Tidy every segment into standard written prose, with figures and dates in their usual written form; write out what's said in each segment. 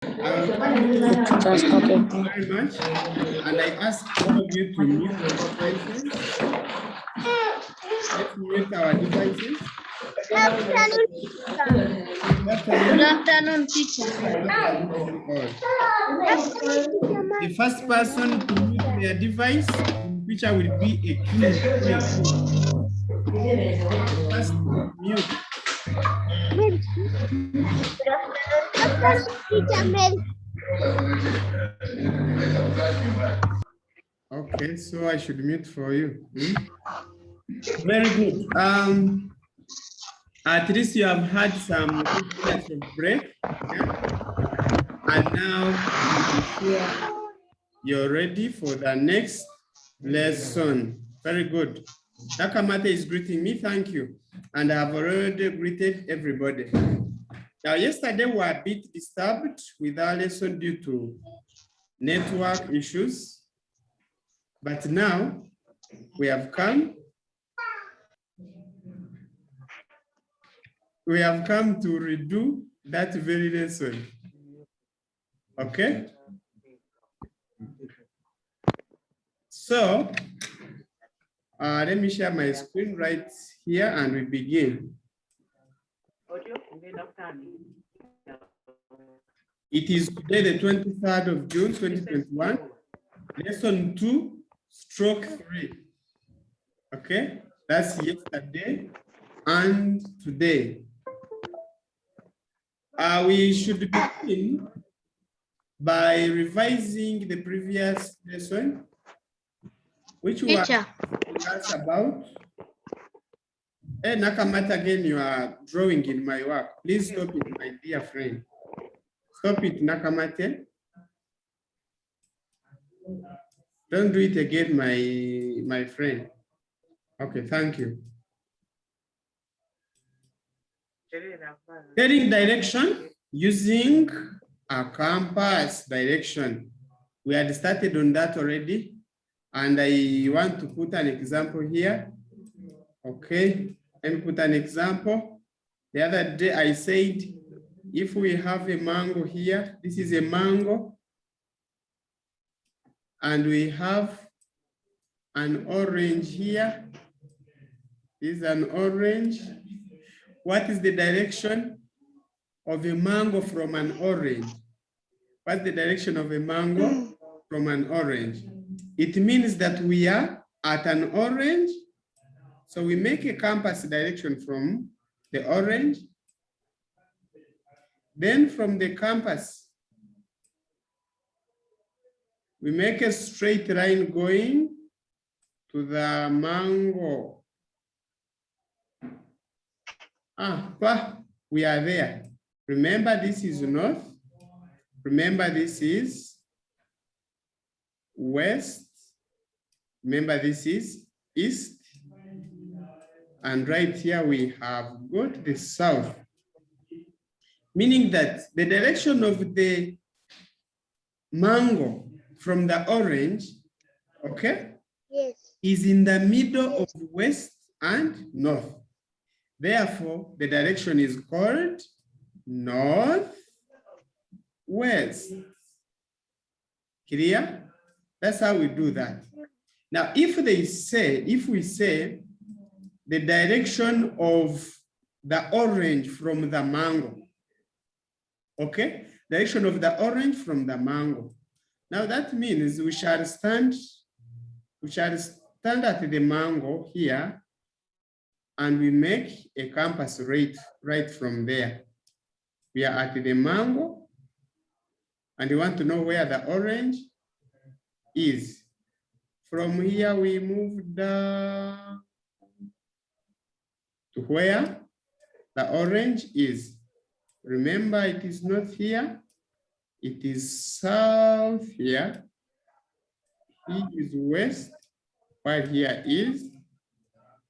Just okay. Thank you very much. And I ask all of you to mute your devices. Let's mute our devices. Good afternoon, teacher. The first person to mute their device in future will be a king. First mute. Okay, so I should mute for you. Very good. At least you have had some minutes of break. Yeah? And now you're ready for the next lesson. Very good. Nakamate is greeting me. Thank you. And I have already greeted everybody. Now, yesterday we were a bit disturbed with our lesson due to network issues. But now we have come to redo that very lesson. Okay? So, let me share my screen right here and we begin. It is today the 23rd of June, 2021, lesson 2/3. Okay, that's yesterday and today. We should begin by revising the previous lesson, which was about. Hey, Nakamata, again, you are drawing in my work. Please stop it, my dear friend. Stop it, Nakamate. Don't do it again, my friend. Okay, thank you. Telling direction using a compass direction. We had started on that already, and I want to put an example here. Okay, let me put an example. The other day I said, if we have a mango here, this is a mango, and we have an orange here. This is an orange. What is the direction of a mango from an orange? What's the direction of a mango from an orange? It means that we are at an orange, so we make a compass direction from the orange. Then from the compass, we make a straight line going to the mango. We are there. Remember, this is north. Remember, this is west. Remember, this is east. And right here, we have got the south. Meaning that the direction of the mango from the orange, okay, Yes, is in the middle of west and north. Therefore, the direction is called north-west. Clear? That's how we do that. Now, if we say the direction of the orange from the mango, okay, direction of the orange from the mango. Now that means we shall stand at the mango here, and we make a compass right from there. We are at the mango, and we want to know where the orange is. From here, we move down to where the orange is. Remember, it is not here. It is south here. Here is west, while here is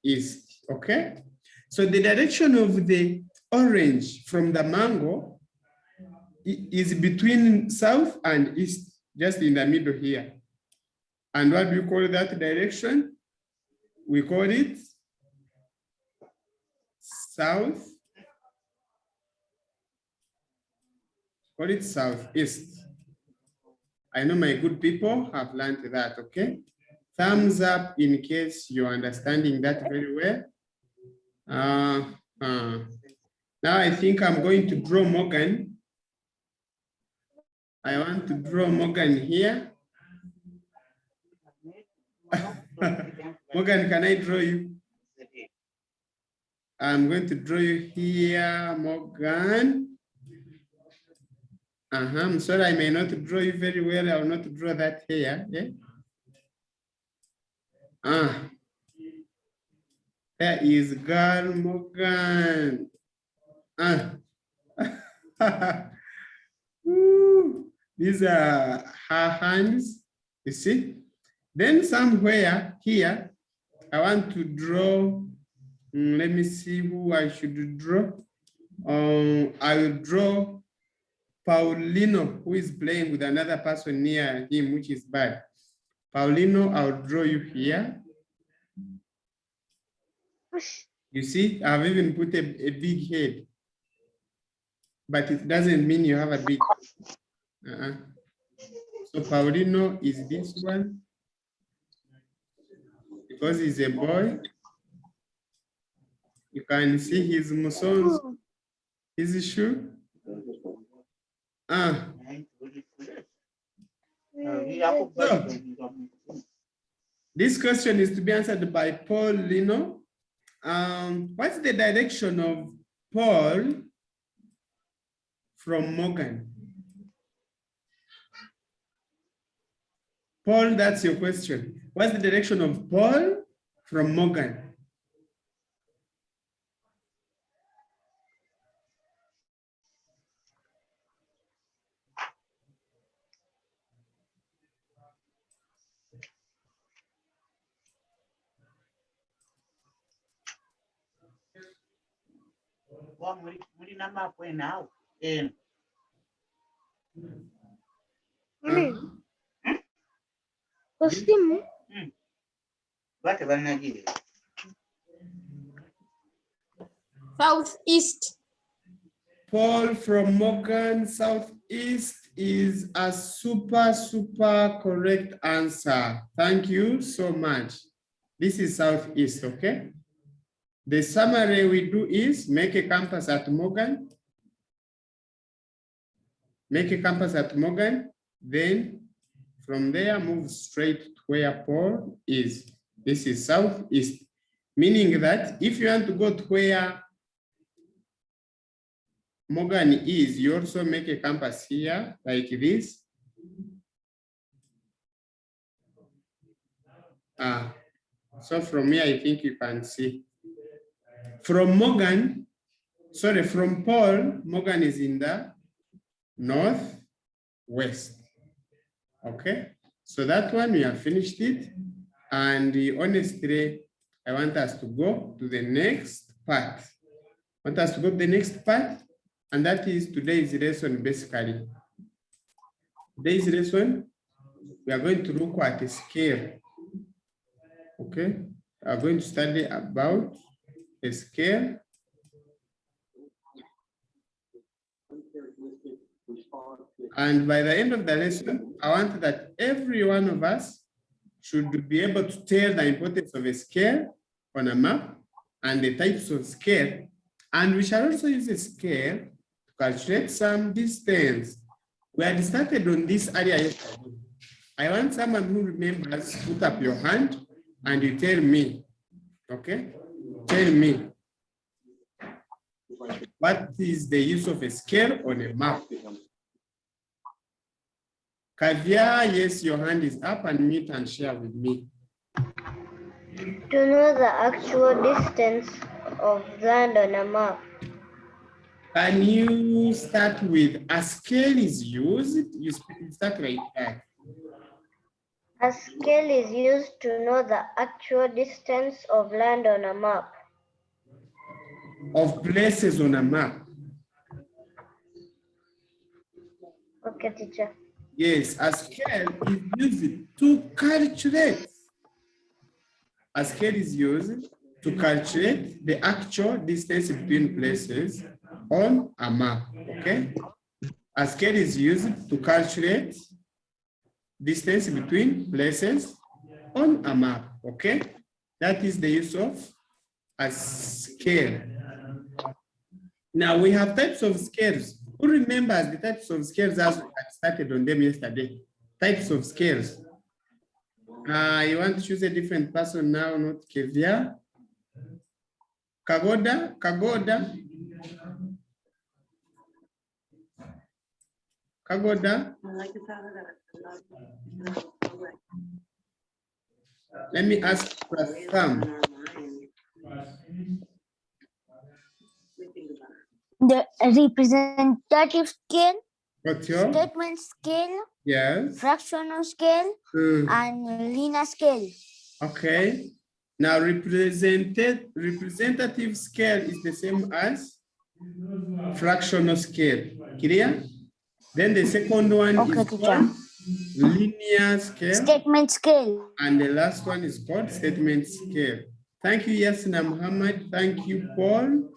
east, okay? So the direction of the orange from the mango is between south and east, just in the middle here. And what do you call that direction? We call it south Call it southeast. I know my good people have learned that, okay? Thumbs up in case you're understanding that very well. Now I think I'm going to draw Morgan. I want to draw Morgan here. Morgan, can I draw you? I'm going to draw you here, Morgan. I'm sorry, I may not draw you very well. I will not draw that here. Yeah? There is girl Morgan. These are her hands, you see? Then somewhere here, I want to draw, let me see who I should draw. I will draw Paulino, who is playing with another person near him, which is bad. Paulino, I'll draw you here. You see, I've even put a big head, but it doesn't mean you have a big. So Paulino is this one, because he's a boy. You can see his muscles, his shoe. So, this question is to be answered by Paul Lino. What's the direction of Paul from Morgan? Paul, that's your question. What's the direction of Paul from Morgan? Southeast. Paul from Morgan, southeast is a super correct answer. Thank you so much. This is southeast, okay? The summary we do is make a campus at Morgan. Make a campus at Morgan, then from there move straight to where Paul is. This is southeast, meaning that if you want to go to where Morgan is, you also make a campus here like this. So from here, I think you can see. From Morgan, sorry, from Paul, Morgan is in the northwest. Okay, so that one we have finished it. And honestly, I want us to go to the next part. I want us to go to the next part, and that is today's lesson basically. Today's lesson, we are going to look at a scale. Okay, we are going to study about a scale. And by the end of the lesson, I want that every one of us should be able to tell the importance of a scale on a map and the types of scale. And we shall also use a scale to calculate some distance. We had started on this area yesterday. I want someone who remembers, put up your hand and you tell me, okay? Tell me, what is the use of a scale on a map? Kavya, yes, your hand is up, and mute and share with me. To know the actual distance of land on a map. Can you start with a scale is used? You start like that. A scale is used to know the actual distance of land on a map. Of places on a map. Okay, teacher. Yes, a scale is used to calculate. A scale is used to calculate the actual distance between places on a map, okay? A scale is used to calculate distance between places on a map, okay? That is the use of a scale. Now we have types of scales. Who remembers the types of scales as we had started on them yesterday? Types of scales. You want to choose a different person now, not Kevia. Kagoda. Let me ask Pratham. The representative scale, What's your? statement scale, Yes. fractional scale, and linear scale. Okay. Now representative scale is the same as fractional scale. Clear? Then the second one is called linear scale. Statement scale. And the last one is called statement scale. Thank you, Yasina Muhammad. Thank you, Paul.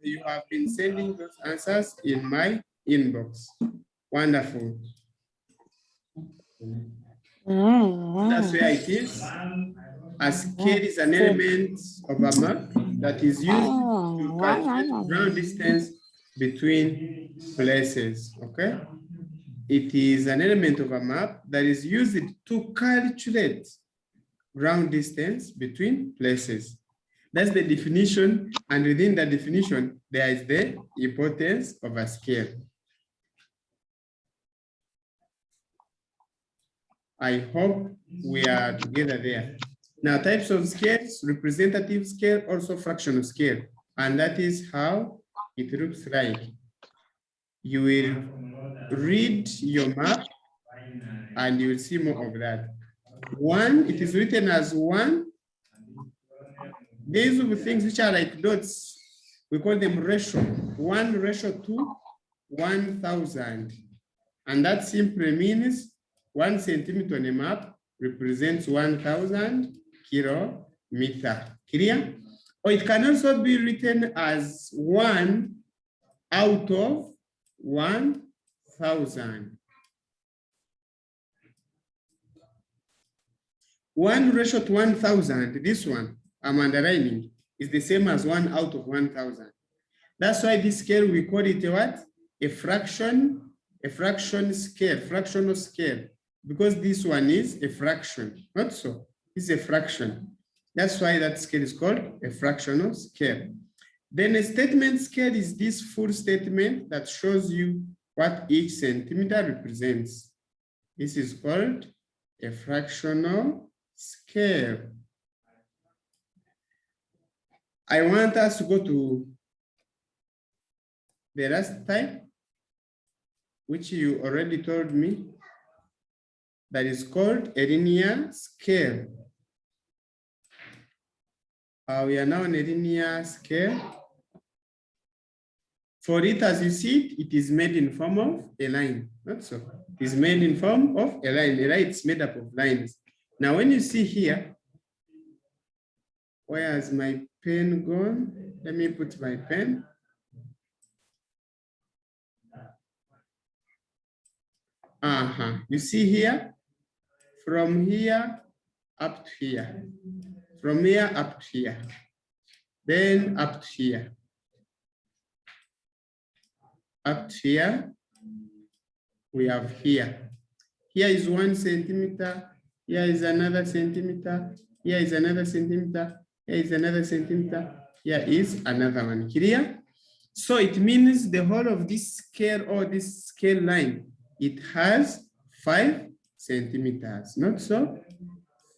You have been sending those answers in my inbox. Wonderful. That's where it is. A scale is an element of a map that is used to calculate ground distance between places, okay? It is an element of a map that is used to calculate ground distance between places. That's the definition, and within that definition, there is the importance of a scale. I hope we are together there. Now, types of scales: representative scale, also fractional scale, and that is how it looks like. You will read your map and you will see more of that. One, it is written as one. These are the things which are like dots. We call them ratio. 1:1,000. And that simply means 1 centimeter on a map represents 1,000 kilometers. Clear? Or it can also be written as 1 out of 1,000. 1:1,000, this one I'm underlining, is the same as 1 out of 1,000. That's why this scale, we call it a what? A fraction scale, fractional scale, because this one is a fraction, not so, it's a fraction. That's why that scale is called a fractional scale. Then a statement scale is this full statement that shows you what each centimeter represents. This is called a fractional scale. I want us to go to the last type, which you already told me, that is called a linear scale. We are now on a linear scale. For it, as you see, it is made in form of a line, not so. It is made in form of a line. A line is made up of lines. Now, when you see here, where has my pen gone? Let me put my pen. You see here, from here up to here, from here up to here, then up to here, up to here, we have here. Here is 1 centimeter, here is another centimeter, here is another centimeter, here is another centimeter, here is another one. Clear? So it means the whole of this scale or this scale line, it has 5 centimeters, not so?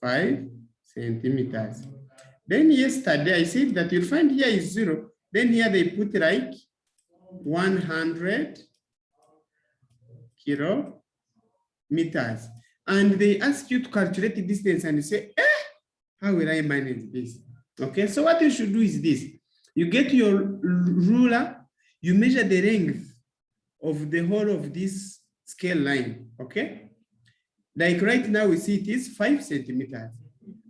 5 centimeters. Then yesterday I said that you'll find here is 0. Then here they put like 100 kilometers. And they ask you to calculate the distance and you say, how will I manage this? Okay, so what you should do is this. You get your ruler, you measure the length of the whole of this scale line, okay? Like right now we see it is 5 centimeters.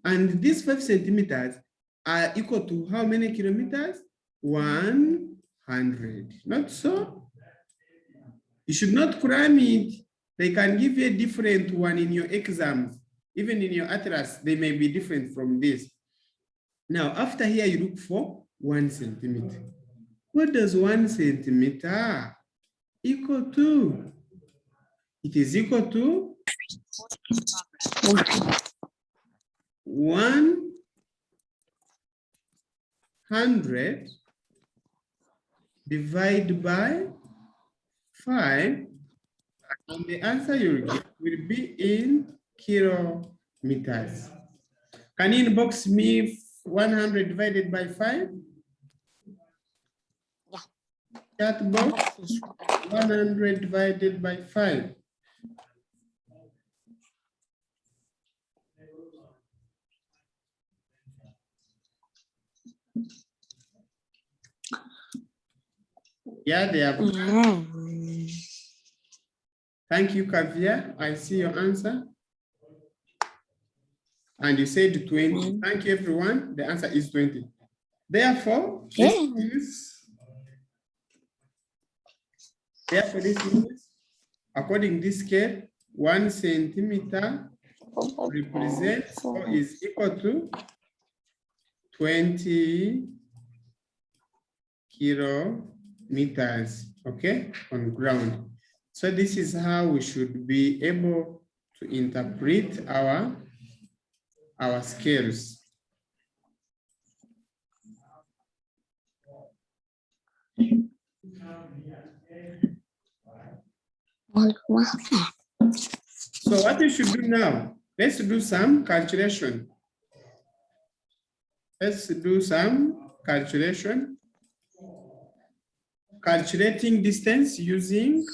And these 5 centimeters are equal to how many kilometers? 100, not so? You should not cram it. They can give you a different one in your exams. Even in your atlas, they may be different from this. Now, after here, you look for 1 centimeter. What does 1 centimeter equal to? It is equal to 100 divided by 5, and the answer you'll get will be in kilometers. Can you inbox me 100 divided by 5? Yeah. Chat box 100 divided by 5. Yeah, they have. Thank you, Kavya. I see your answer. And you said 20. Thank you, everyone. The answer is 20. Therefore, this means, according to this scale, 1 centimeter represents or is equal to 20 kilometers, okay, on ground. So this is how we should be able to interpret our scales. So what we should do now, let's do some calculation. Let's do some calculation. Calculating distance using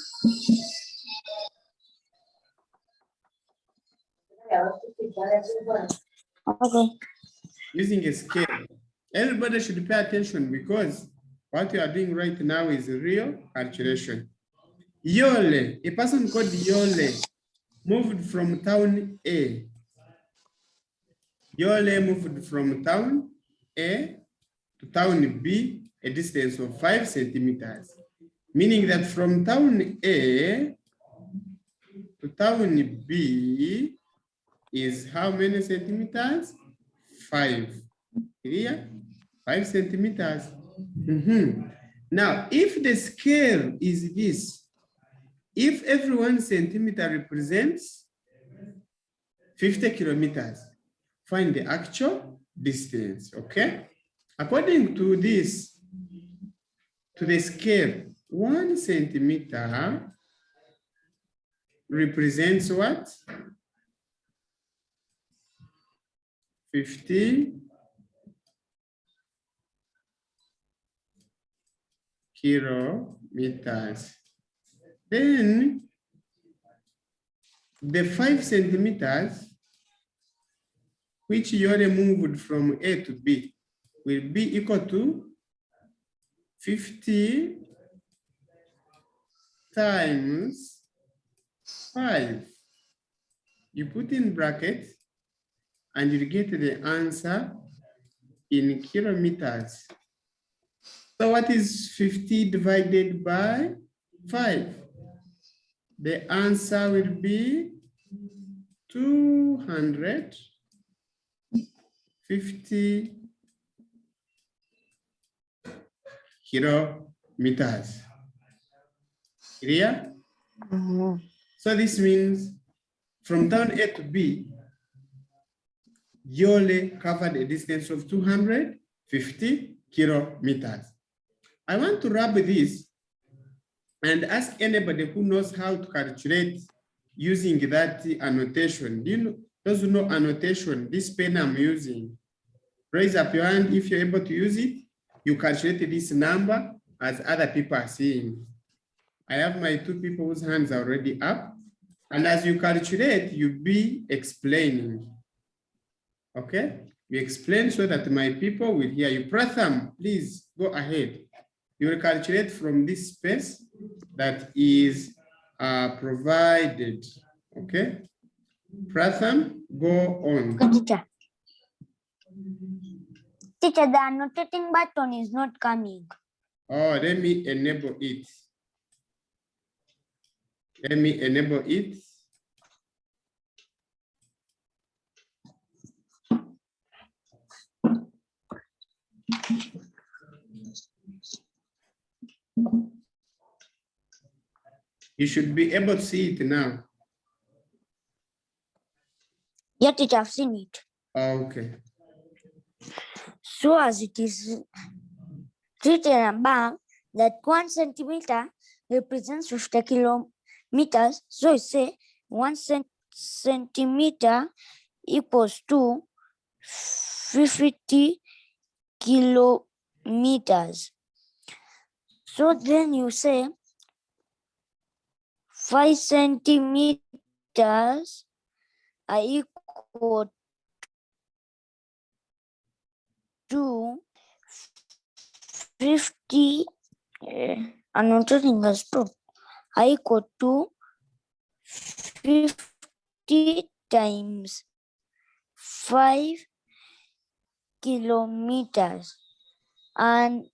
using a scale. Everybody should pay attention because what you are doing right now is a real calculation. Yole, a person called Yole moved from town A. Yole moved from town A to town B, a distance of 5 centimeters, meaning that from town A to town B is how many centimeters? 5. Here, 5 centimeters. Now, if the scale is this, if every 1 centimeter represents 50 kilometers, find the actual distance, okay? According to this, to the scale, 1 centimeter represents what? 50 kilometers. Then the 5 centimeters, which you already moved from A to B, will be equal to 50 times 5. You put in brackets and you get the answer in kilometers. So what is 50 divided by 5? The answer will be 250 kilometers. Clear? So this means from town A to B, Yole covered a distance of 250 kilometers. I want to wrap this and ask anybody who knows how to calculate using that annotation. Do you know, those who know annotation, this pen I'm using, raise up your hand if you're able to use it. You calculate this number as other people are seeing. I have my 2 people whose hands are already up. And as you calculate, you be explaining. Okay? You explain so that my people will hear you. Pratham, please go ahead. You will calculate from this space that is provided. Okay? Pratham, go on. Teacher. Teacher, the annotating button is not coming. Oh, let me enable it. Let me enable it. You should be able to see it now. Yet it have seen it. Okay. So as it is written above that 1 centimeter represents 50 kilometers. So you say 1 centimeter equals to 50 kilometers. So then you say 5 centimeters are equal to 50. I'm not doing as two. Are equal to 50 times 5 kilometers. And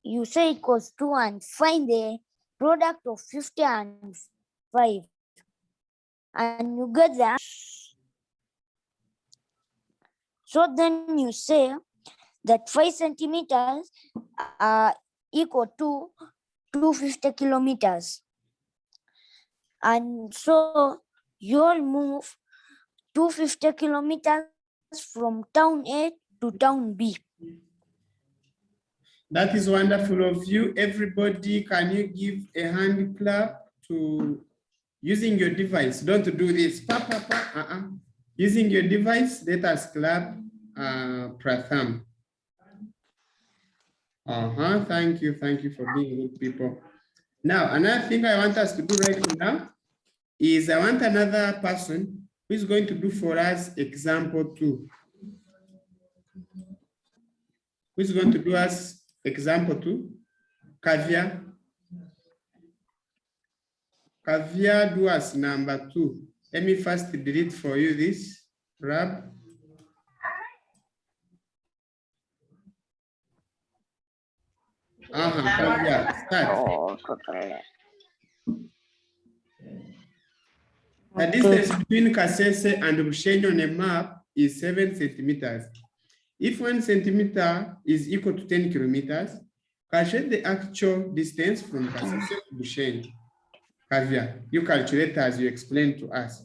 you say equals 2 and find the product of 50 and 5. And you get that. So then you say that 5 centimeters are equal to 250 kilometers. And so you'll move 250 kilometers from town A to town B. That is wonderful of you. Everybody, can you give a hand clap to using your device? Don't do this. Pa, pa, pa, Using your device, let us clap Pratham. Thank you for being good people. Now, another thing I want us to do right now is I want another person who is going to do for us example 2. Who is going to do us example 2? Kavya. Kavya, do us number 2. Let me first delete for you this. Grab. Kavya, start. The distance between Kasese and Bushenyi on a map is 7 centimeters. If 1 centimeter is equal to 10 kilometers, calculate the actual distance from Kasese to Bushenyi. Kavya, you calculate as you explained to us.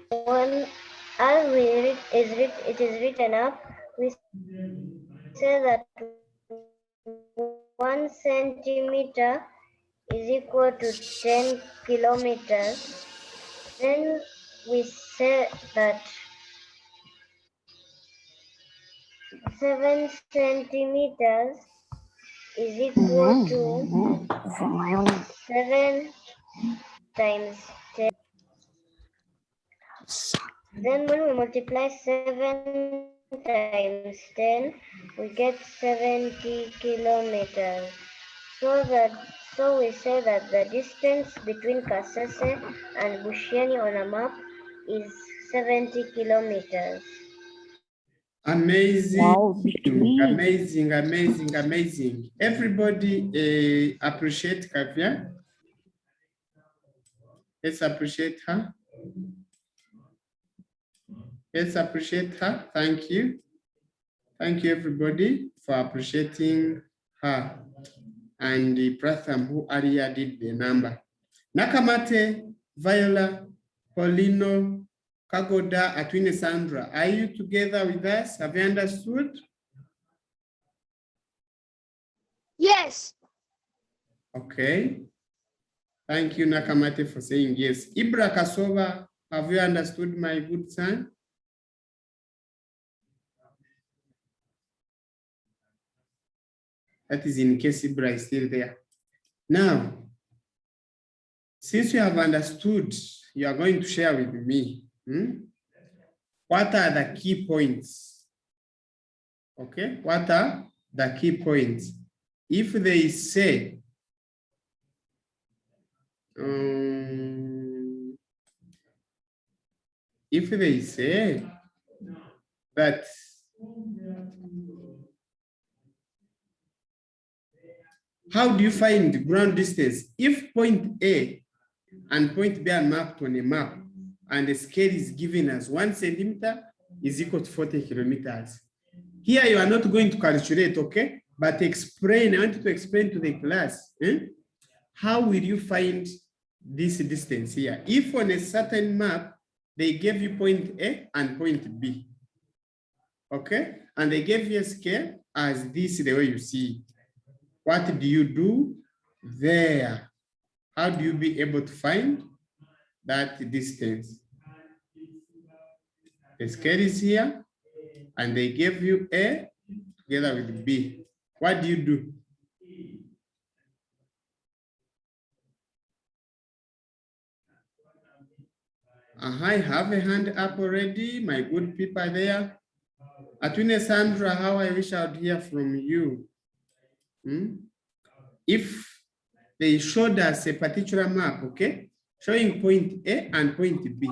When as it is written up, we say that 1 centimeter is equal to 10 kilometers. Then we say that 7 centimeters is equal to 7 times 10. Then when we multiply 7 times 10, we get 70 kilometers. So we say that the distance between Kasese and Bushenyi on a map is 70 kilometers. Amazing, Wow, amazing. Everybody appreciate Kavya. Let's appreciate her. Let's appreciate her. Thank you. Thank you, everybody, for appreciating her. And the Pratham, who earlier did the number. Nakamate, Viola, Paulino, Kagoda, Atwine Sandra, are you together with us? Have you understood? Yes. Okay. Thank you, Nakamate, for saying yes. Ibra Kasova, have you understood, my good son? That is in case Ibra is still there. Now, since you have understood, you are going to share with me. What are the key points? Okay, what are the key points? If they say, that How do you find the ground distance? If point A and point B are mapped on a map and the scale is given as 1 centimeter is equal to 40 kilometers. Here you are not going to calculate, okay? But explain, I want you to explain to the class, how will you find this distance here? If on a certain map, they gave you point A and point B, okay? And they gave you a scale as this, the way you see it. What do you do there? How do you be able to find that distance? The scale is here, and they gave you A together with B. What do you do? I have a hand up already. My good people there. Atune Sandra, how I wish I would hear from you. If they showed us a particular map, okay, showing point A and point B,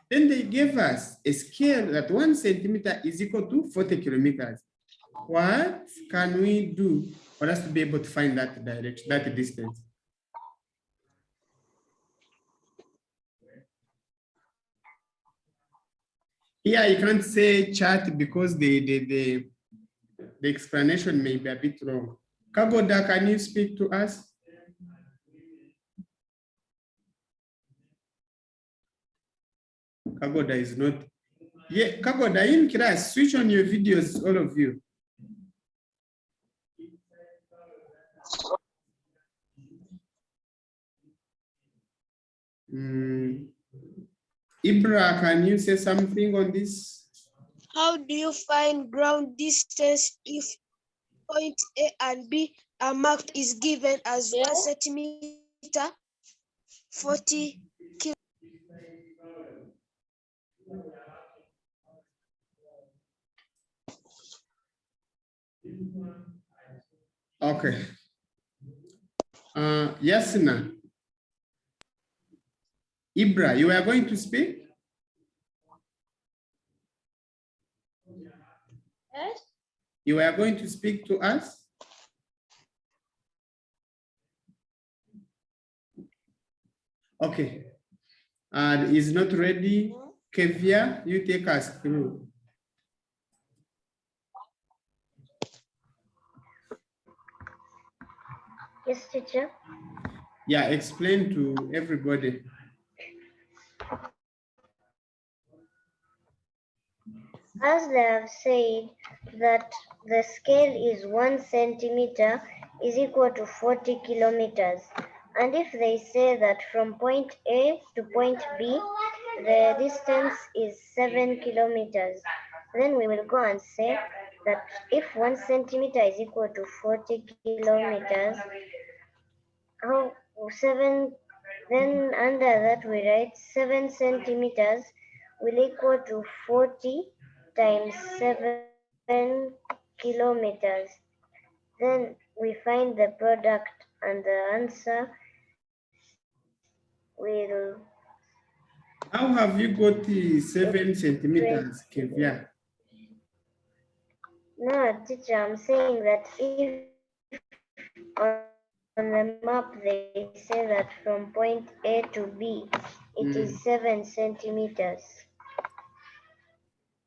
then they gave us a scale that 1 centimeter is equal to 40 kilometers. What can we do for us to be able to find that direction, that distance? Here you can't say chart because the explanation may be a bit wrong. Kagoda, can you speak to us? Kagoda is not. Yeah, Kagoda, in class, switch on your videos, all of you. Ibra, can you say something on this? How do you find ground distance if point A and B are marked is given as 1 centimeter, 40 kilometers? Okay. Yasina. Ibra, you are going to speak? Yes. You are going to speak to us? Okay. And is not ready. Kevia, you take us through. Yes, teacher. Yeah, explain to everybody. As they have said that the scale is 1 centimeter is equal to 40 kilometers. And if they say that from point A to point B, the distance is 7 kilometers, then we will go and say that if 1 centimeter is equal to 40 kilometers, how 7, then under that we write 7 centimeters will equal to 40 times 7 kilometers. Then we find the product and the answer will. How have you got the 7 centimeters, Kevia? No, teacher, I'm saying that if on the map they say that from point A to B, it is 7 centimeters.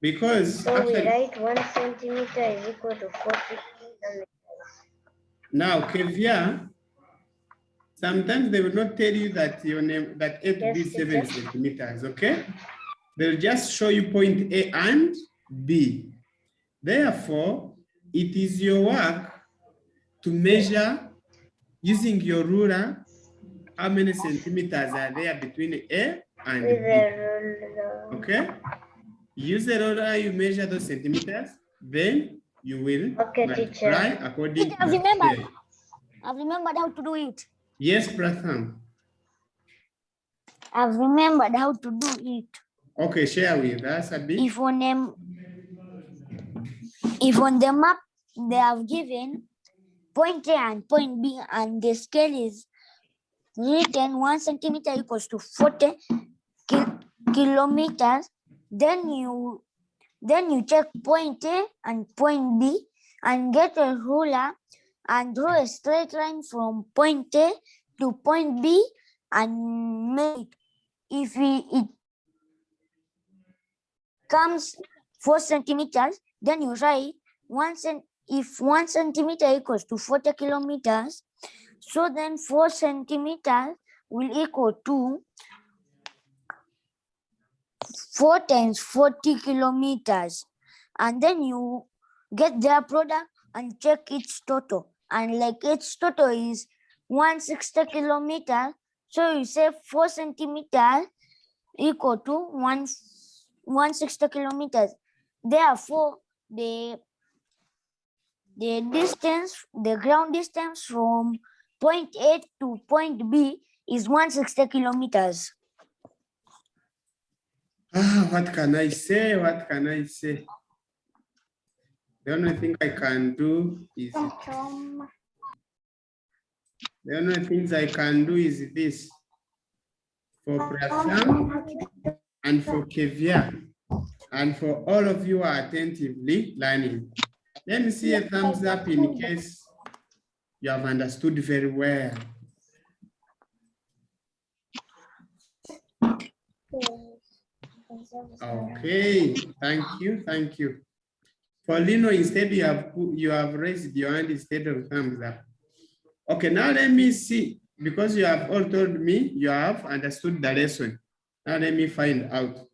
Because So we actually, write 1 centimeter is equal to 40 kilometers. now Kevia, sometimes they will not tell you that your name that A to B is 7 centimeters, okay? They'll just show you point A and B. Therefore, it is your work to measure using your ruler how many centimeters are there between A and With B. the ruler. Okay? Use the ruler, you measure those centimeters, then you will multiply according to the scale. I've remembered how to do it. Yes, Pratham. I've remembered how to do it. Okay, share with us a bit. If on the map they have given point A and point B and the scale is written 1 centimeter equals to 40 kilometers, then you check point A and point B and get a ruler and draw a straight line from point A to point B and make if it comes 4 centimeters, then you write if 1 centimeter equals to 40 kilometers, so then 4 centimeters will equal to 4 times 40 kilometers. And then you get their product and check its total. And like its total is 160 kilometers, so you say 4 centimeters equal to 160 kilometers. Therefore, the ground distance from point A to point B is 160 kilometers. What can I say? What can I say? The only thing I can do is this. For Pratham and for Kevia, and for all of you who are attentively learning. Let me see a thumbs up in case you have understood very well. Okay, thank you, thank you. For Lino, instead you have raised your hand instead of thumbs up. Okay, now let me see, because you have all told me you have understood the lesson. Now let me find out.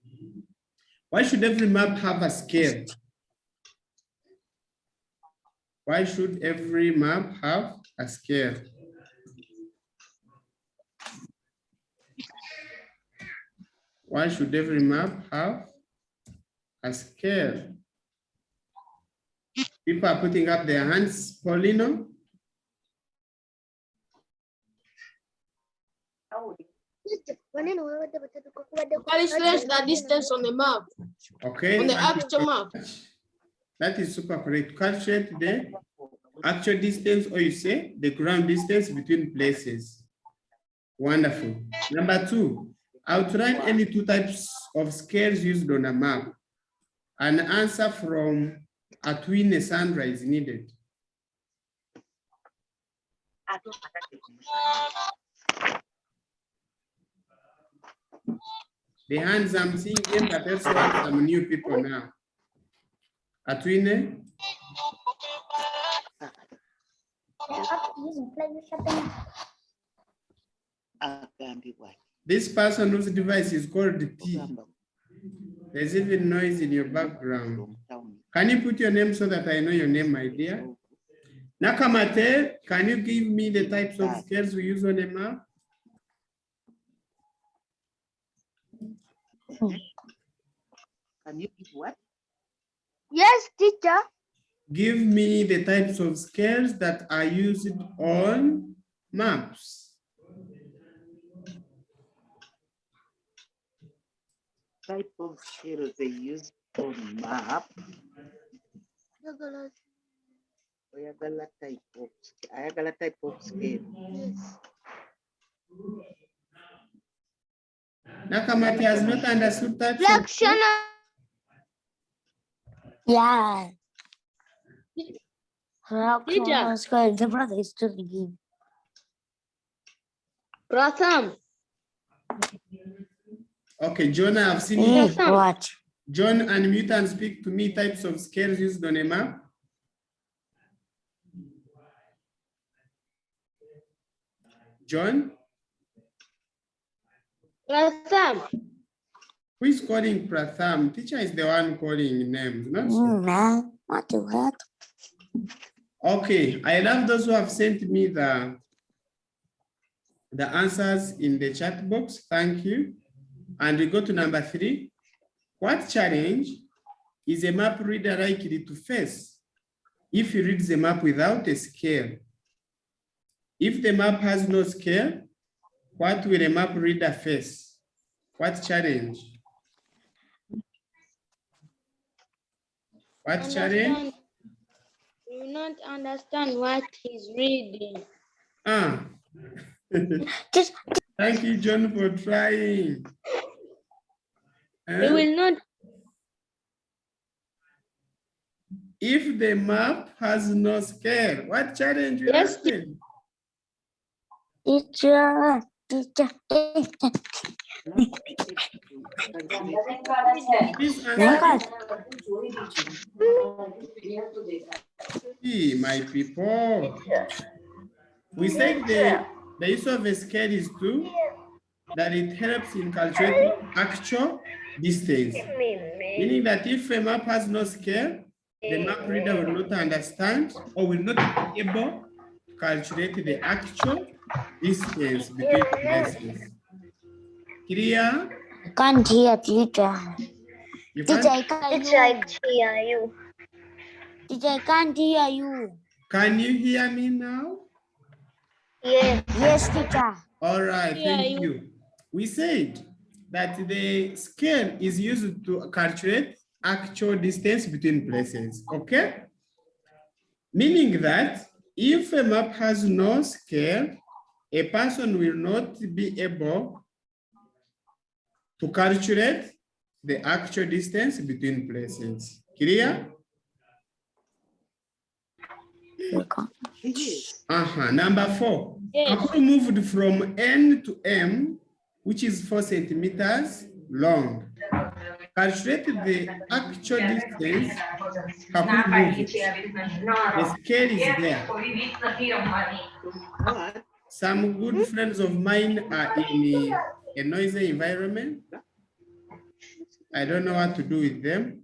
Why should every map have a scale? Why should every map have a scale? Why should every map have a scale? People are putting up their hands. Paulino? Calculate the distance on the map. Okay. On the actual map. That is super correct. Calculate the actual distance, or you say the ground distance between places. Wonderful. Number 2, outline any 2 types of scales used on a map. An answer from Atwine Sandra is needed. The hands I'm seeing them, but also some new people now. Atwine? This person whose device is called T. There's even noise in your background. Can you put your name so that I know your name, my dear? Nakamate, can you give me the types of scales we use on a map? Can you give what? Yes, teacher. Give me the types of scales that are used on maps. Type of scale they use on map. Ayagala type of scale. Nakamate has not understood that. Yeah. Teacher. The brother is still the game. Pratham. Okay, John, I've seen Hey, you. what? John, unmute and speak to me types of scales used on a map. John? Pratham. Who is calling Pratham? Teacher is the one calling names, not you. Man, what the heck? Okay, I love those who have sent me the answers in the chat box. Thank you. And we go to number 3. What challenge is a map reader likely to face if he reads the map without a scale? If the map has no scale, what will a map reader face? What challenge? What challenge? You do not understand what he's reading. Ah. Thank you, John, for trying. He will not. if the map has no scale, what challenge will Yes, happen? Teacher. Please answer. My people. We said the use of a scale is to that it helps in calculating actual distance. Meaning that if a map has no scale, the map reader will not understand or will not be able to calculate the actual distance between places. Clear? Can't hear, teacher. You Teacher, can't? I can't Teacher, I hear you. can't hear you. Teacher, I can't hear you. Can you hear me now? Yes. Yes, teacher. All right, thank you. We said that the scale is used to calculate actual distance between places, okay? Meaning that if a map has no scale, a person will not be able to calculate the actual distance between places. Clear? Yes. Number 4. Kakuru moved from N to M, which is 4 centimeters long. Calculate the actual distance. Kakuru moved. The scale is there. What? Some good friends of mine are in a noisy environment. I don't know what to do with them.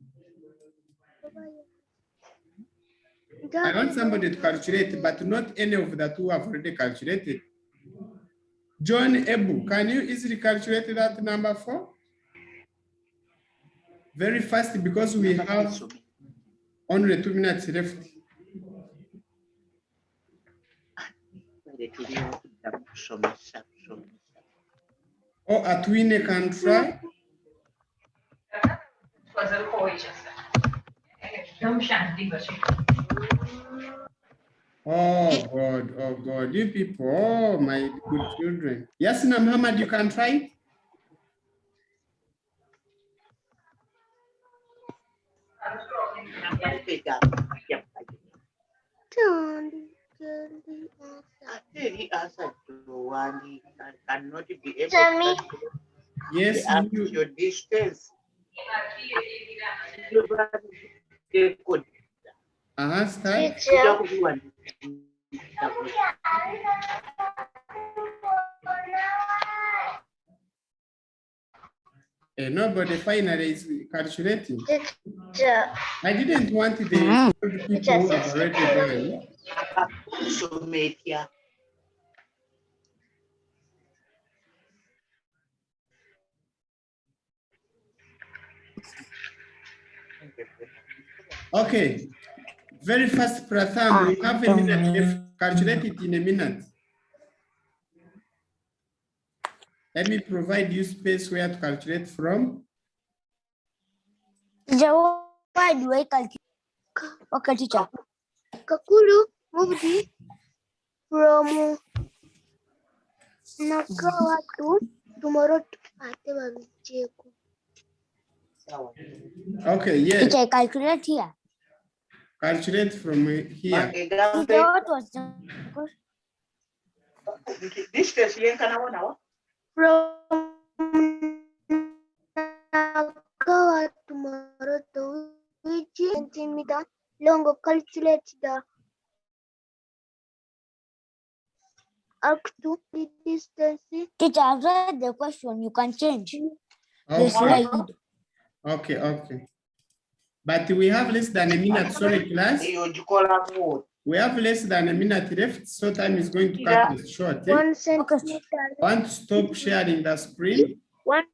I want somebody to calculate, but not any of the two have already calculated. John Ebu, can you easily calculate that number 4? Very fast, because we have only 2 minutes left. Or Atwine can try. Oh God, you people, oh my good children. Yasina Muhammad, you can try it. Cannot be able Tell me. to Yes, you. your distance. Start. Teacher. Nobody finally is calculating. Teacher. I didn't want the old people who have already done. Okay, very fast, Pratham. You have a minute left. Calculate it in a minute. Let me provide you space where to calculate from. Teacher, why do I calculate? Okay, teacher. Kakuru moved from Nagawa to tomorrow. Okay, yes. Teacher, I calculate here. Calculate from here. Teacher, what was the question? Distance now. From Nagawa tomorrow to which centimeter long, calculate the arc to the distance. Teacher, I've read the question. You can change the Okay, slide. okay. But we have less than a minute, sorry, class. We have less than a minute left, so time is going to cut it short. 1 centimeter. Want to stop sharing the screen? 1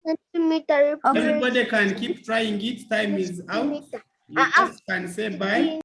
centimeter. Everybody can keep trying it. Time is out. You just can say bye.